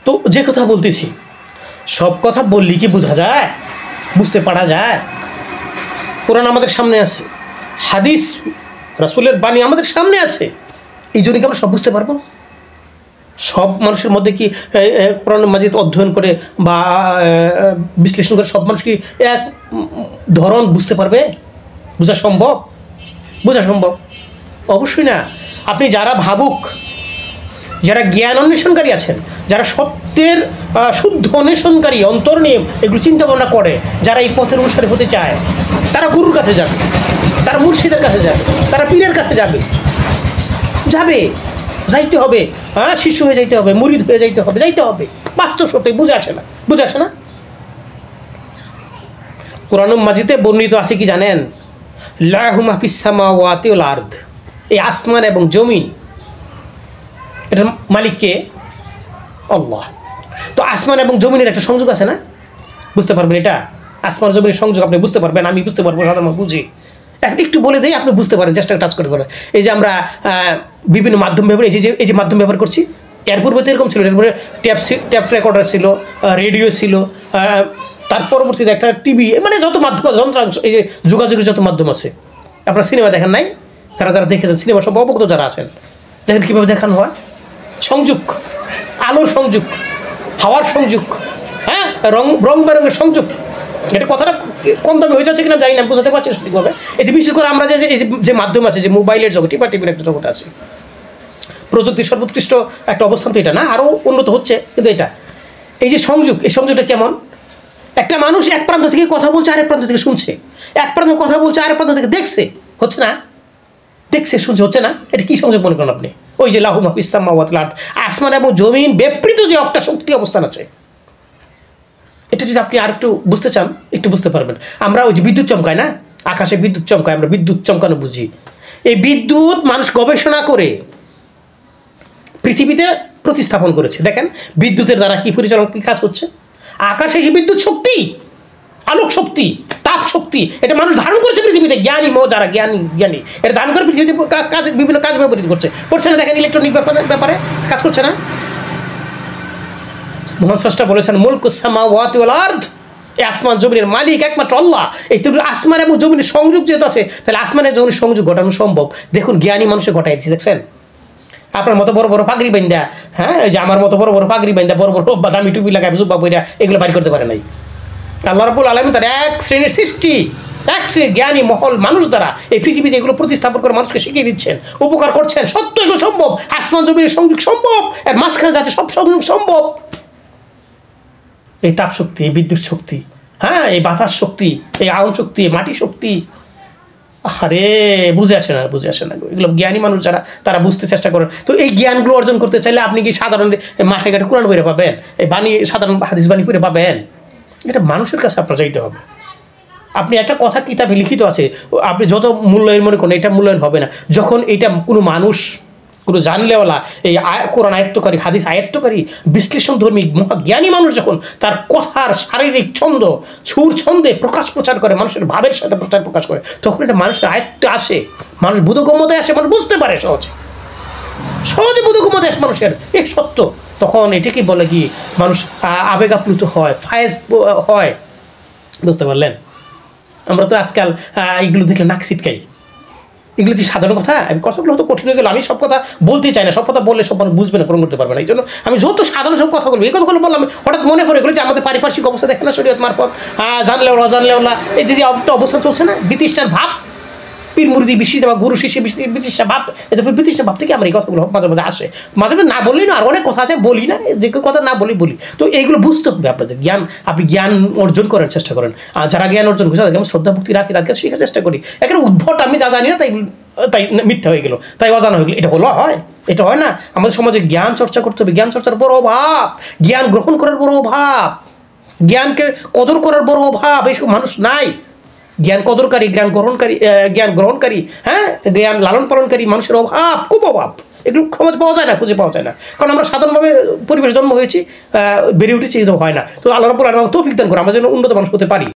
তো যে কথা বলতেছি, সব কথা বললি কি বোঝা যায়, বুঝতে পারা যায়? কোরআন আমাদের সামনে আছে, হাদিস রাসূলের বাণী আমাদের সামনে আছে, এই জন্য কি আমরা সব বুঝতে পারবো? সব মানুষের মধ্যে কি কোরআন মাজিদ অধ্যয়ন করে বা বিশ্লেষণ করে সব মানুষ কি এক ধরন বুঝতে পারবে? বোঝা সম্ভব? বোঝা সম্ভব? অবশ্যই না। আপনি যারা ভাবুক, যারা জ্ঞান অন্বেষণকারী আছেন, যারা সত্যের শুদ্ধ অন্বেষণকারী, অন্তর নিয়ে এগুলো চিন্তা ভাবনা করে, যারা এই পথের অনুসারী হতে চায়, তারা গুরুর কাছে যাবে, তারা মুর্শিদের কাছে যাবে, তারা পীরের কাছে যাবে, যাইতে হবে। হ্যাঁ, শিষ্য হয়ে যাইতে হবে, মুরিদ হয়ে যাইতে হবে। বাস্তব সত্যি বুঝে আসে না। কোরআন মাজিদে বর্ণিত আছে কি জানেন? লাহু মা ফিস সামাওয়াতি ওয়াল আরদ, এই আসমান এবং জমিন, এটার মালিক কে? আল্লাহ। তো আসমান এবং জমিনের একটা সংযোগ আছে না? বুঝতে পারবেন এটা? আসমান জমিনের সংযোগ আপনি বুঝতে পারবেন, আমি বুঝতে পারবো, সাধারণ বুঝি। এখন একটু বলে দেই, আপনি বুঝতে পারেন, চেষ্টা টাচ করতে পারেন। এই যে আমরা বিভিন্ন মাধ্যম ব্যবহার, এই যে মাধ্যম ব্যবহার করছি, এর পূর্বে তো এরকম ছিল। এরপরে ট্যাপ রেকর্ডার ছিল, রেডিও ছিল, তার পরবর্তীতে একটা টিভি, মানে যত মাধ্যম যন্ত্রাংশ, এই যে যোগাযোগের যত মাধ্যম আছে। আপনারা সিনেমা দেখেন নাই? যারা দেখেছেন সিনেমা সব অবগত যারা আছেন, দেখেন কীভাবে দেখানো হয়। সংযোগ, আলোর সংযোগ, হাওয়ার সংযোগ, হ্যাঁ, রং বেরঙের সংযোগ। এটা কথাটা কম দামে হয়ে যাচ্ছে কিনা জানি না, বোঝাতে পারছি সঠিকভাবে। এই বিশেষ করে আমরা যে মাধ্যম আছে, যে মোবাইলের জগৎ বা টিভির একটা জগৎ আছে, প্রযুক্তির সর্বোৎকৃষ্ট একটা অবস্থান তো এটা না, আরও উন্নত হচ্ছে। কিন্তু এটা, এই যে সংযোগ, এই সংযোগটা কেমন? একটা মানুষ এক প্রান্ত থেকে কথা বলছে, আরেক প্রান্ত থেকে শুনছে, এক প্রান্ত কথা বলছে, আরেক প্রান্ত থেকে দেখছে, হচ্ছে না? দেখছে, শুনছে, হচ্ছে না? এটা কি সংযোগ মনে করেন আপনি? ওই যে লাহু মা ফিস সামাওয়াতি ওয়াল আরদ, আসমান এবং জমিন ব্যাপৃত যে একটা শক্তি অবস্থান আছে, এটা যদি আপনি আর একটু বুঝতে চান, একটু বুঝতে পারবেন। আমরা ওই যে বিদ্যুৎ চমকায় না, আকাশে বিদ্যুৎ চমকায়, আমরা বিদ্যুৎ চমকানো বুঝি। এই বিদ্যুৎ মানুষ গবেষণা করে পৃথিবীতে প্রতিস্থাপন করেছে। দেখেন বিদ্যুতের দ্বারা কি পরিচালনা, কি কাজ হচ্ছে। আকাশে এসে বিদ্যুৎ শক্তি, আলোক শক্তি, তাপ শক্তি, এটা মানুষ ধারণ করেছে পৃথিবীতে। জ্ঞানী যারা জ্ঞানী এটা ধারণ করে পৃথিবীতে বিভিন্ন কাজ ব্যবহৃত করছে না? দেখেন ইলেকট্রনিক ব্যাপারে কাজ করছে না? মহান স্রষ্টা বলেছেন মুলকুস সামাওয়াতি ওয়াল আরদ, এই আসমান জমিনের মালিক একমাত্র আল্লাহ। এই আসমান এবং জমিনের সংযোগ যেহেতু আছে, তাহলে আসমানের জমিনের সংযোগ ঘটানো সম্ভব। দেখুন জ্ঞানী মানুষে ঘটাইছে, দেখছেন? আপনার মতো বড় বড় পাগড়ি বান্ধা, হ্যাঁ, যে আমার মতো বড় বড় পাগড়ি বান্ধা, বড় বড় দামি টুপি লাগায়, জুব্বা পইরা এগুলো বাড়ি করতে পারে নাই। আল্লাহ রাব্বুল আলামিন তার এক শ্রেণীর সৃষ্টি, এক শ্রেণীর জ্ঞানী মহল মানুষ দ্বারা এই পৃথিবীতে এগুলো প্রতিস্থাপন করে মানুষকে শিখিয়ে দিচ্ছেন, উপকার করছেন। সত্য এগুলো সম্ভব, আসমান জমিনের সংযোগ সম্ভব, এর মাঝখানে যাচ্ছে সব সংযোগ সম্ভব। এই তাপ শক্তি, এই বিদ্যুৎ শক্তি, হ্যাঁ, এই বাতাস শক্তি, এই আগুন শক্তি, মাটি শক্তি, আরে বুঝে আসে না। এগুলো জ্ঞানী মানুষ যারা, তারা বুঝতে চেষ্টা করেন। তো এই জ্ঞানগুলো অর্জন করতে চাইলে আপনি কি সাধারণ মাঠে ঘাটে কোরআন পড়ে পাবেন? এই বাণী, সাধারণ হাদিস বাণী পড়ে পাবেন? এটা মানুষের কাছে আপনার যাইতে হবে। আপনি একটা কথা কিতাবে লিখিত আছে, আপনি যত মূল্যায়ন মনে করেন, এটা মূল্যায়ন হবে না যখন এটা কোনো মানুষ, কোনো জানলেওয়ালা, এই কোরআন আয়ত্তকারী, হাদিস আয়ত্তকারী, বিশ্লেষণধর্মী মহাজ্ঞানী মানুষ যখন তার কথার শারীরিক ছন্দ, সুর ছন্দে প্রচার করে, মানুষের ভাবের সাথে প্রকাশ করে, তখন এটা মানুষের আয়ত্তে আসে, মানুষ বোধগম্যতায় আসে, মানুষ বুঝতে পারে সহজে বোধগম্যতায় আসে মানুষের, এই সত্য। তখন এটাকে বলে কি মানুষ আবেগ আপ্লুত হয়, ফায়েজ হয়। বুঝতে পারলেন? আমরা তো আজকাল এগুলো দেখলে নাক ছিটকাই। এগুলো কি সাধারণ কথা? আমি কথাগুলো হয়তো কঠিন হয়ে গেল, আমি সব কথা বলতেই চাই না। সব কথা বললে সব মানুষ বুঝবে না, গ্রহণ করতে পারবে না। এই জন্য আমি যত সাধারণ সব কথা বলবো, এই কথাগুলো বললাম, হঠাৎ মনে পড়ে গেলো যে আমাদের পারিপার্শ্বিক অবস্থা দেখে না, শরীয়ত মারফত জানলেও অজানলেও না, এই যে একটা অবস্থা চলছে না, বিতৃষ্ণার ভাব, পীর মুরিদি বিশিষ্ট বা গুরু শিষ্য বিতৃষ্ণা ভাব, এটা বিতৃষ্ণা ভাব থেকে আমার এই কথাগুলো মাঝে মাঝে আসে। মাঝে মাঝে না বললেই না, আর অনেক কথা আছে বলি না, যে কথা না বলি। তো এইগুলো বুঝতে হবে আপনাদের। আপনি জ্ঞান অর্জন করার চেষ্টা করেন, আর যারা জ্ঞান অর্জন করছে তাদেরকে আমি শ্রদ্ধা ভক্তি রাখি, তাদেরকে শেখার চেষ্টা করি। এখানে উদ্ভট আমি যা জানি না তাই মিথ্যা হয়ে গেল, তাই অজানা হয়ে গেলো, এটা হয়? এটা হয় না। আমাদের সমাজে জ্ঞান চর্চা করতে হবে, জ্ঞান চর্চার বড় অভাব, জ্ঞান গ্রহণ করার বড় অভাব, জ্ঞানকে কদর করার বড় অভাব। এইসব মানুষ নাই। জ্ঞান কদরকারী, জ্ঞান গ্রহণকারী, হ্যাঁ, জ্ঞান লালন পালনকারী মানুষের অভাব, খুব অভাব। এগুলো সমাজ পাওয়া যায় না, খুঁজে পাওয়া যায় না। কারণ আমরা সাধারণভাবে পরিবেশ জন্ম হয়েছি, বেড়ে উঠেছি, কিন্তু হয় না। তো আল্লাহ রাব্বুল আলামিন তৌফিক দান করে আমরা যেন উন্নত মানুষ হতে পারি।